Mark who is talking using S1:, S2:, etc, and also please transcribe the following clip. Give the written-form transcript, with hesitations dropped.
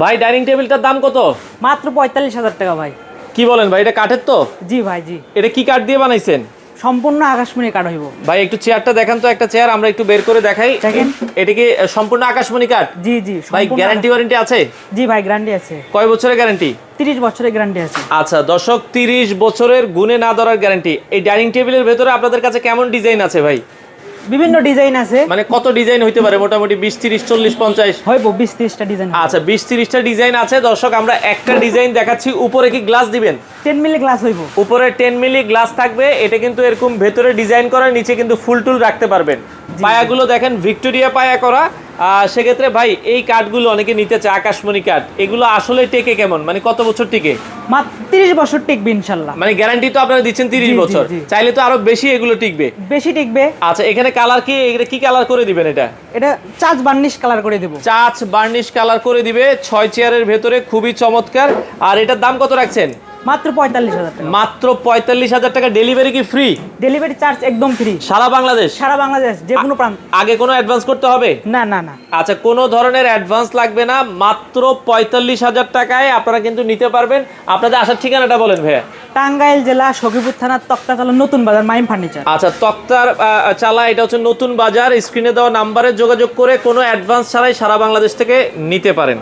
S1: ভাই ডাইনিং টেবিলটার দাম কত?
S2: মাত্র ৪৫,০০০ টাকা ভাই।
S1: কি বলেন ভাই, এটা কাঠের তো?
S2: জি ভাই, জি।
S1: এটা কি কাঠ দিয়ে বানাইছেন?
S2: সম্পূর্ণ আকাশমণি কাঠ হইব।
S1: ভাই একটু চেয়ারটা দেখান তো, একটা চেয়ার আমরা একটু বের করে দেখাই।
S2: দেখেন।
S1: এটা কি সম্পূর্ণ আকাশমণি কাঠ?
S2: জি জি।
S1: ভাই গ্যারান্টি ওয়ারেন্টি আছে?
S2: জি ভাই, গ্যারান্টি আছে।
S1: কয় বছরের গ্যারান্টি?
S2: 30 বছরের গ্যারান্টি আছে।
S1: আচ্ছা দর্শক, 30 বছরের গুণে না ধরার গ্যারান্টি। এই ডাইনিং টেবিলের ভেতরে আপনাদের কাছে কেমন ডিজাইন আছে ভাই?
S2: বিভিন্ন ডিজাইন আছে।
S1: মানে কত ডিজাইন হইতে পারে মোটামুটি? 20, 30, 40, 50
S2: হইব 20-30টা ডিজাইন।
S1: আচ্ছা 20-30টা ডিজাইন আছে দর্শক। আমরা একটা ডিজাইন দেখাচ্ছি। উপরে কি গ্লাস দিবেন?
S2: 10 মিলি গ্লাস হইব।
S1: উপরে 10 মিলি গ্লাস থাকবে। এটা কিন্তু এরকম ভেতরে ডিজাইন করা, নিচে কিন্তু ফুল টুল রাখতে পারবেন। পায়াগুলো দেখেন ভিক্টোরিয়া পায়া করা। সেক্ষেত্রে ভাই এই কাঠগুলো অনেকে নিতে চায়, আকাশমণি কাঠ, এগুলো আসলে টেকে কেমন, মানে কত বছর টিকে?
S2: মাত্র 30 বছর টিকবে ইনশাআল্লাহ।
S1: মানে গ্যারান্টি তো আপনারা দিচ্ছেন 30
S2: জি, জি,
S1: বছর,
S2: জি।
S1: চাইলে তো আরো বেশি এগুলো টিকবে।
S2: বেশি টিকবে।
S1: আচ্ছা এখানে কালার কি, এটা কি কালার করে দিবেন?
S2: এটা চাচ বার্নিশ কালার করে দেব।
S1: চাচ বার্নিশ কালার করে দিবে। 6 চেয়ারের ভেতরে খুবই চমৎকার। আর এটার দাম কত রাখছেন?
S2: মাত্র ৪৫,০০০ টাকা।
S1: মাত্র 45,000 টাকা। ডেলিভারি কি ফ্রি?
S2: ডেলিভারি চার্জ একদম ফ্রি।
S1: সারা বাংলাদেশ?
S2: সারা বাংলাদেশ, যে কোনো প্রান্ত।
S1: আগে কোনো অ্যাডভান্স করতে হবে?
S2: না না না।
S1: আচ্ছা কোনো ধরনের অ্যাডভান্স লাগবে না। মাত্র 45,000 টাকায় আপনারা কিন্তু নিতে পারবেন। আপনাদের আসার ঠিকানাটা বলেন ভাইয়া।
S2: টাঙ্গাইল জেলা সখীপুর থানার তক্তাতলা নতুন বাজার, মাইম ফার্নিচার।
S1: আচ্ছা তক্তার চালা, এটা হচ্ছে নতুন বাজার। স্ক্রিনে দেওয়া নাম্বারে যোগাযোগ করে কোনো অ্যাডভান্স ছাড়াই সারা বাংলাদেশ থেকে নিতে পারেন।